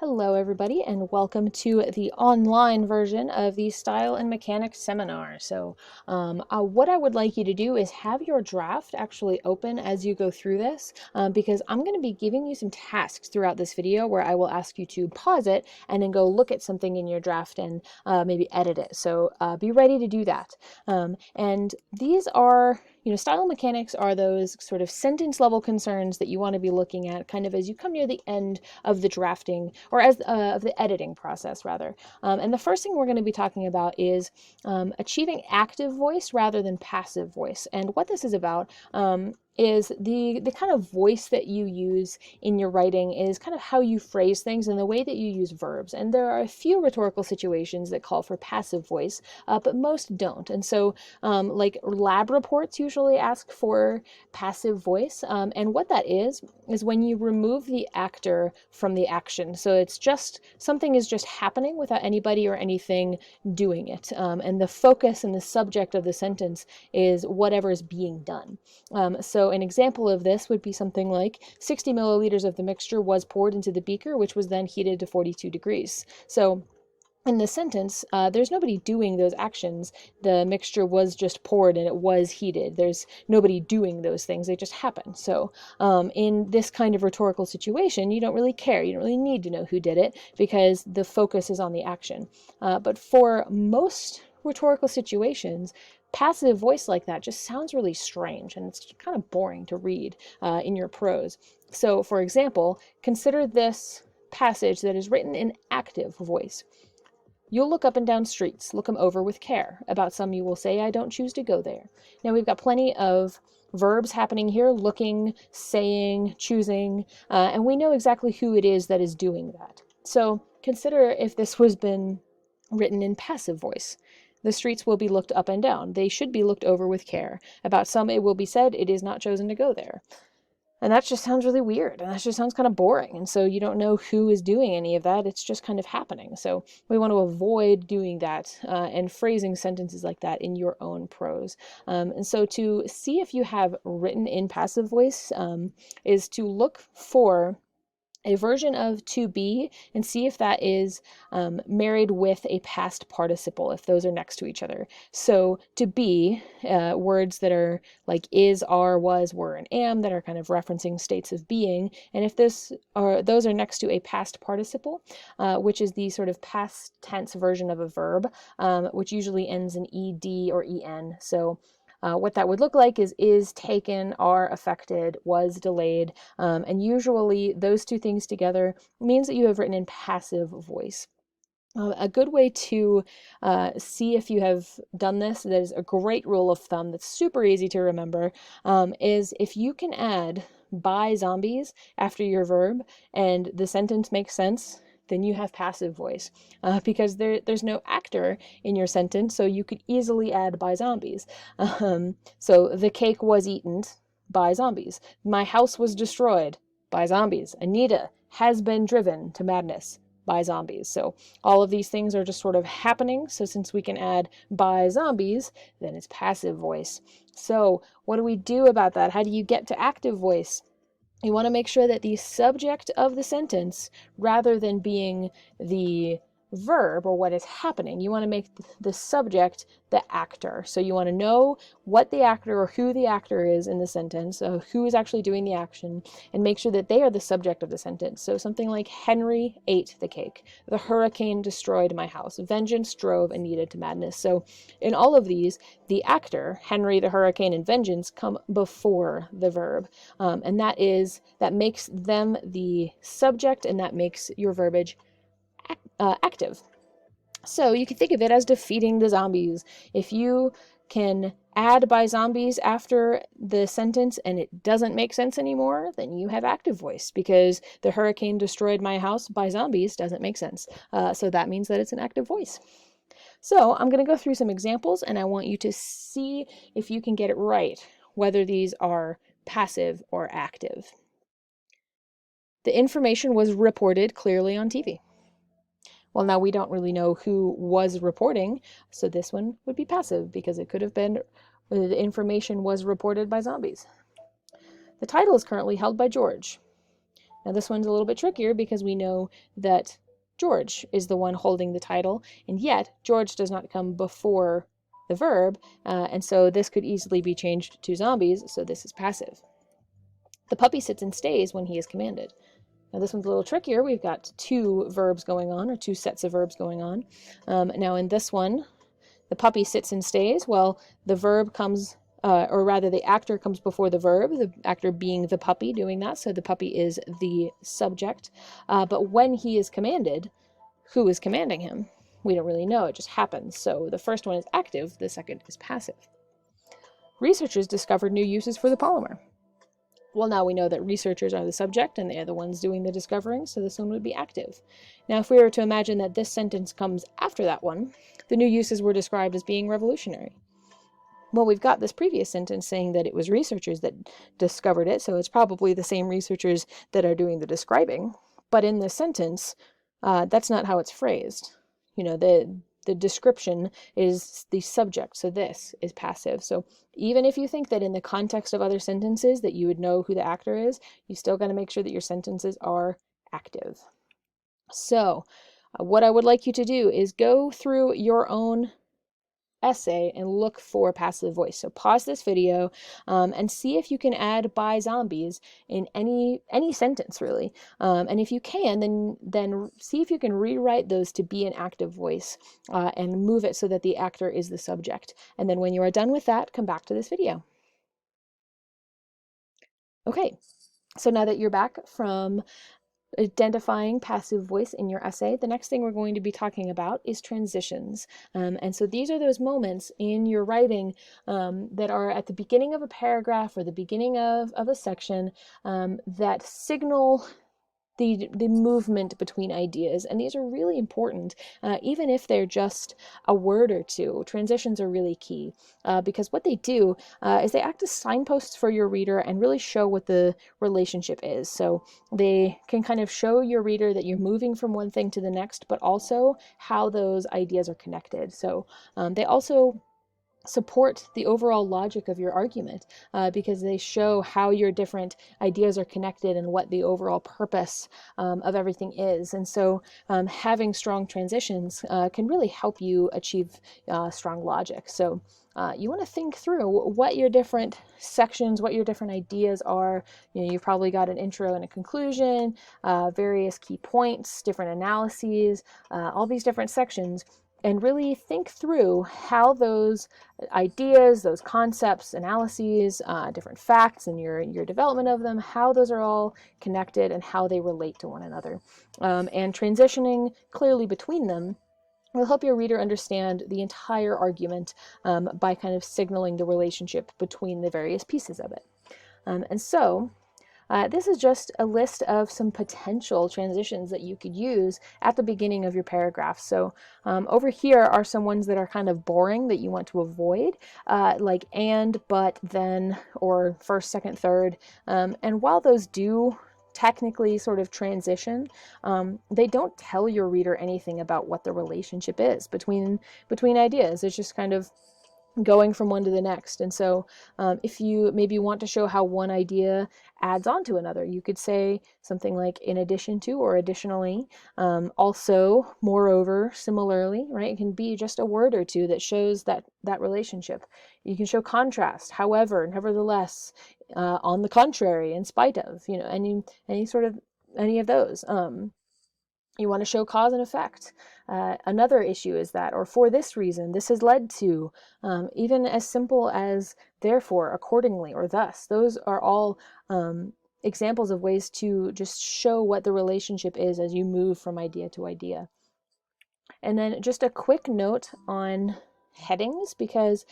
Hello everybody and welcome to the online version of the Style and Mechanics seminar. What I would like you to do is have your draft actually open as you go through this because I'm going to be giving you some tasks throughout this video where I will ask you to pause it and then go look at something in your draft and maybe edit it. So be ready to do that. And these are style mechanics are those sort of sentence level concerns that you want to be looking at kind of as you come near the end of the drafting or as of the editing process rather. And the first thing we're going to be talking about is achieving active voice rather than passive voice. And what this is about is the kind of voice that you use in your writing is kind of how you phrase things and the way that you use verbs. And there are a few rhetorical situations that call for passive voice, but most don't. And so like lab reports usually ask for passive voice. And what that is when you remove the actor from the action. So it's just, something is just happening without anybody or anything doing it. And the focus and the subject of the sentence is whatever is being done. So an example of this would be something like 60 milliliters of the mixture was poured into the beaker, which was then heated to 42 degrees. So in the sentence, there's nobody doing those actions. The mixture was just poured and it was heated. There's nobody doing those things. They just happen. So in this kind of rhetorical situation, you don't really care. You don't really need to know who did it because the focus is on the action. But for most rhetorical situations, passive voice like that just sounds really strange and it's kind of boring to read in your prose. So for example, consider this passage that is written in active voice. You'll look up and down streets, look them over with care. About some you will say, I don't choose to go there. Now we've got plenty of verbs happening here, looking, saying, choosing, and we know exactly who it is that is doing that. So consider if this was been written in passive voice. The streets will be looked up and down. They should be looked over with care. About some it will be said, it is not chosen to go there. And that just sounds really weird, and that just sounds kind of boring. And so you don't know who is doing any of that. It's just kind of happening. So we want to avoid doing that and phrasing sentences like that in your own prose. And so to see if you have written in passive voice is to look for a version of to be and see if that is married with a past participle, if those are next to each other. So to be, words that are like is, are, was, were, and am that are kind of referencing states of being. And if those are next to a past participle, which is the sort of past tense version of a verb, which usually ends in ed or en. So what that would look like is taken, are affected, was delayed, and usually those two things together means that you have written in passive voice. A good way to see if you have done this, that is a great rule of thumb that's super easy to remember, is if you can add by zombies after your verb and the sentence makes sense, then you have passive voice because there's no actor in your sentence, so you could easily add by zombies. So the cake was eaten by zombies. My house was destroyed by zombies. Anita has been driven to madness by zombies. So all of these things are just sort of happening. So since we can add by zombies, then it's passive voice. So what do we do about that? How do you get to active voice? You want to make sure that the subject of the sentence, rather than being the verb or what is happening, you want to make the subject the actor. So you want to know what the actor or who the actor is in the sentence, who is actually doing the action, and make sure that they are the subject of the sentence. So something like Henry ate the cake. The hurricane destroyed my house. Vengeance drove Anita to madness. So in all of these, the actor, Henry, the hurricane, and vengeance come before the verb. And that makes them the subject, and that makes your verbiage active. So you can think of it as defeating the zombies. If you can add by zombies after the sentence and it doesn't make sense anymore, then you have active voice because the hurricane destroyed my house by zombies doesn't make sense. So that means that it's an active voice. So I'm going to go through some examples and I want you to see if you can get it right, whether these are passive or active. The information was reported clearly on TV. Well, now we don't really know who was reporting, so this one would be passive because it could have been the information was reported by zombies. The title is currently held by George. Now this one's a little bit trickier because we know that George is the one holding the title, and yet George does not come before the verb, and so this could easily be changed to zombies, so this is passive. The puppy sits and stays when he is commanded. Now this one's a little trickier. We've got two verbs going on, or two sets of verbs going on. Now in this one, the puppy sits and stays. Well, the verb comes, or rather the actor comes before the verb, the actor being the puppy doing that, so the puppy is the subject. But when he is commanded, who is commanding him? We don't really know, it just happens. So the first one is active, the second is passive. Researchers discovered new uses for the polymer. Well, now we know that researchers are the subject and they are the ones doing the discovering, so this one would be active. Now, if we were to imagine that this sentence comes after that one, the new uses were described as being revolutionary. Well, we've got this previous sentence saying that it was researchers that discovered it, so it's probably the same researchers that are doing the describing. But in this sentence, that's not how it's phrased. You know, the description is the subject, so this is passive. So even if you think that in the context of other sentences that you would know who the actor is, you still got to make sure that your sentences are active. So what I would like you to do is go through your own essay and look for passive voice. So pause this video and see if you can add by zombies in any sentence really. And if you can, then see if you can rewrite those to be an active voice and move it so that the actor is the subject. And then when you are done with that, come back to this video. Okay, so now that you're back from identifying passive voice in your essay, the next thing we're going to be talking about is transitions. And so these are those moments in your writing that are at the beginning of a paragraph or the beginning of a section that signal the movement between ideas. And these are really important, even if they're just a word or two. Transitions are really key because what they do is they act as signposts for your reader and really show what the relationship is. So they can kind of show your reader that you're moving from one thing to the next, but also how those ideas are connected. So they also support the overall logic of your argument because they show how your different ideas are connected and what the overall purpose of everything is. And so having strong transitions can really help you achieve strong logic. So you want to think through what your different sections, what your different ideas are. You know, you've probably got an intro and a conclusion, various key points, different analyses, all these different sections, and really think through how those ideas, those concepts, analyses, different facts and your development of them, how those are all connected and how they relate to one another. And transitioning clearly between them will help your reader understand the entire argument by kind of signaling the relationship between the various pieces of it. And so this is just a list of some potential transitions that you could use at the beginning of your paragraph. So over here are some ones that are kind of boring that you want to avoid, like and, but, then, or first, second, third. And while those do technically sort of transition, they don't tell your reader anything about what the relationship is between ideas. It's just kind of going from one to the next. And so if you maybe want to show how one idea adds on to another, you could say something like in addition to or additionally, also, moreover, similarly, right? It can be just a word or two that shows that relationship. You can show contrast, however, nevertheless, on the contrary, in spite of, you know, any of those. You want to show cause and effect. Another issue is that, or for this reason, this has led to, even as simple as therefore, accordingly, or thus. Those are all examples of ways to just show what the relationship is as you move from idea to idea. And then just a quick note on headings, because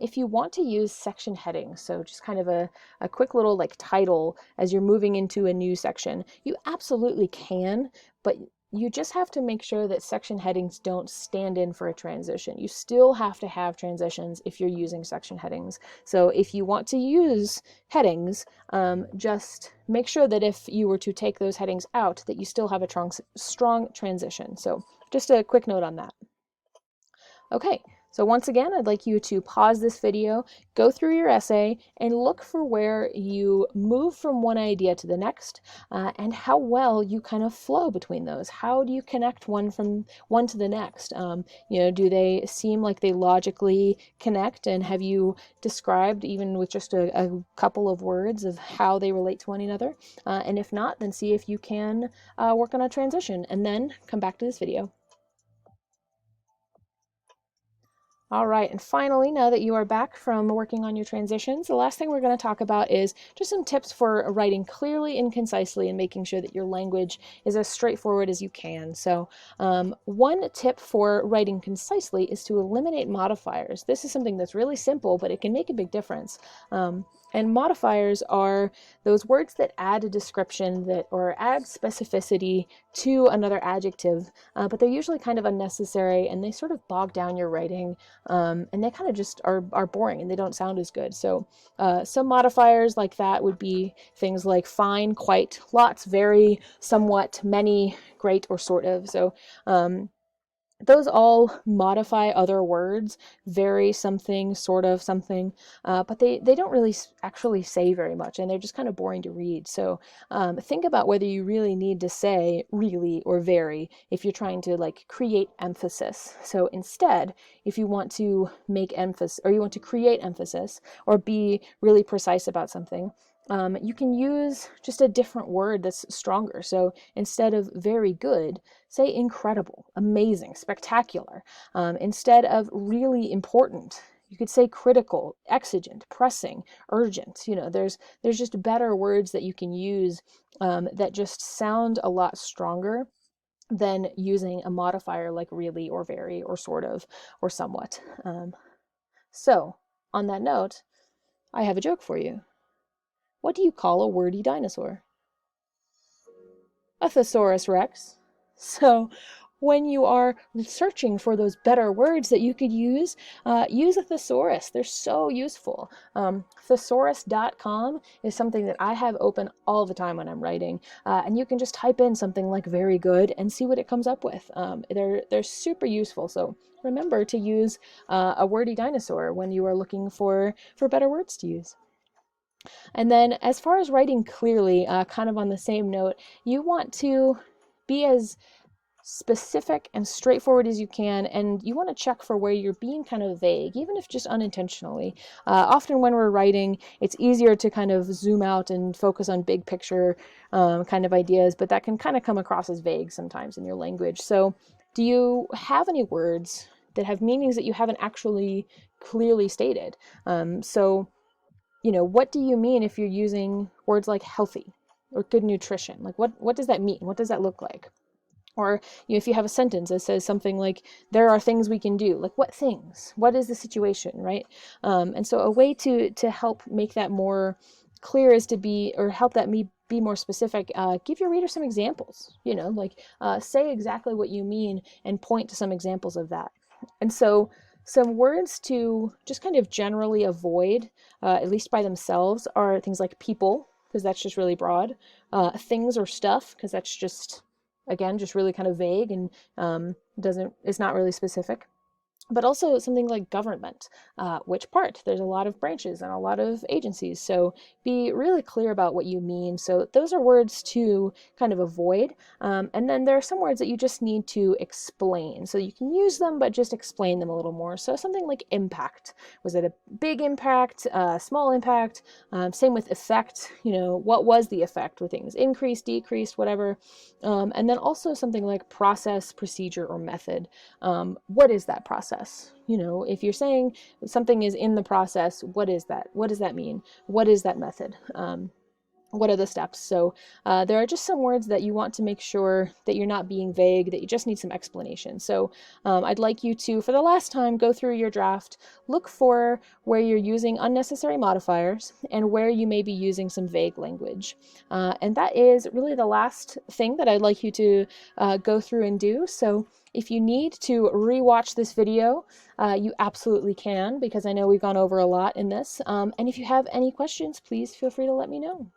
if you want to use section headings, so just kind of a quick little like title as you're moving into a new section, you absolutely can, but you just have to make sure that section headings don't stand in for a transition. You still have to have transitions if you're using section headings. So if you want to use headings, just make sure that if you were to take those headings out, that you still have a strong transition. So just a quick note on that. Okay, So once again, I'd like you to pause this video, go through your essay, and look for where you move from one idea to the next, and how well you kind of flow between those. How do you connect one from one to the next? Do they seem like they logically connect? And have you described, even with just a couple of words, of how they relate to one another? And if not, then see if you can work on a transition, and then come back to this video. All right, and finally, now that you are back from working on your transitions, the last thing we're going to talk about is just some tips for writing clearly and concisely and making sure that your language is as straightforward as you can. So one tip for writing concisely is to eliminate modifiers. This is something that's really simple, but it can make a big difference. And modifiers are those words that add a description or add specificity to another adjective, but they're usually kind of unnecessary, and they sort of bog down your writing, and they kind of just are boring, and they don't sound as good. So some modifiers like that would be things like fine, quite, lots, very, somewhat, many, great, or sort of. So those all modify other words, very something, sort of something, but they don't really actually say very much, and they're just kind of boring to read. So think about whether you really need to say really or very if you're trying to create emphasis. So instead, if you want to make emphasis, or you want to create emphasis, or be really precise about something, you can use just a different word that's stronger. So instead of very good, say incredible, amazing, spectacular. Instead of really important, you could say critical, exigent, pressing, urgent. There's just better words that you can use that just sound a lot stronger than using a modifier like really or very or sort of or somewhat. So on that note, I have a joke for you. What do you call a wordy dinosaur? A thesaurus rex. So when you are searching for those better words that you could use a thesaurus. They're so useful. Thesaurus.com is something that I have open all the time when I'm writing, and you can just type in something like very good and see what it comes up with. They're super useful. So remember to use a wordy dinosaur when you are looking for better words to use. And then as far as writing clearly, kind of on the same note, you want to be as specific and straightforward as you can, and you want to check for where you're being kind of vague, even if just unintentionally. Often when we're writing, it's easier to kind of zoom out and focus on big picture kind of ideas, but that can kind of come across as vague sometimes in your language. So do you have any words that have meanings that you haven't actually clearly stated? What do you mean if you're using words like healthy or good nutrition? Like what does that mean? What does that look like? Or if you have a sentence that says something like, there are things we can do, like what things? What is the situation, right? And so a way to help make that more clear is help that be more specific, give your reader some examples, say exactly what you mean and point to some examples of that. And so some words to just kind of generally avoid, at least by themselves, are things like people, because that's just really broad, things or stuff, because that's just, again, just really kind of vague and it's not really specific. But also something like government, which part? There's a lot of branches and a lot of agencies, so be really clear about what you mean. So those are words to kind of avoid. And then there are some words that you just need to explain. So you can use them, but just explain them a little more. So something like impact. Was it a big impact, small impact? Same with effect. What was the effect? Were things increased, decreased, whatever? And then also something like process, procedure, or method. What is that process? If you're saying something is in the process, what is that? What does that mean? What is that method? What are the steps? So there are just some words that you want to make sure that you're not being vague, that you just need some explanation. So I'd like you to, for the last time, go through your draft, look for where you're using unnecessary modifiers and where you may be using some vague language. And that is really the last thing that I'd like you to go through and do. So if you need to rewatch this video, you absolutely can, because I know we've gone over a lot in this. And if you have any questions, please feel free to let me know.